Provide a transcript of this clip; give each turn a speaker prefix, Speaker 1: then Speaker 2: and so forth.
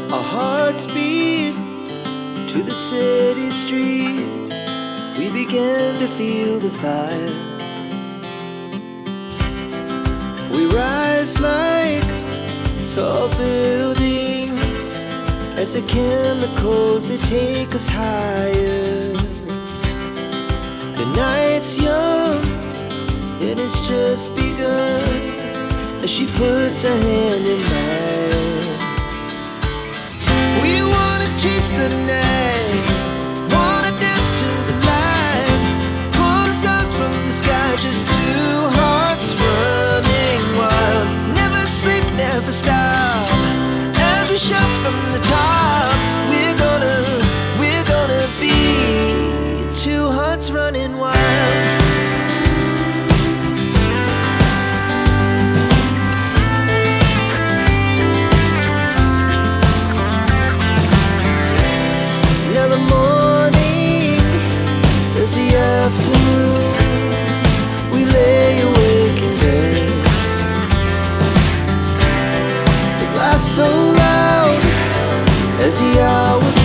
Speaker 1: Our hearts beat to the city streets. We began to feel the fire. We rise like tall buildings as the chemicals, they take us higher. The night's young and it's just begun as she puts her hand in mine. We wanna chase the night, wanna dance to the light, pull stars from the sky, just two hearts running wild. Never sleep, never stop, as we shout from the top. We're gonna be two hearts running wild. Now the morning is the afternoon. We lay awake in bed. The laughs so loud as the hours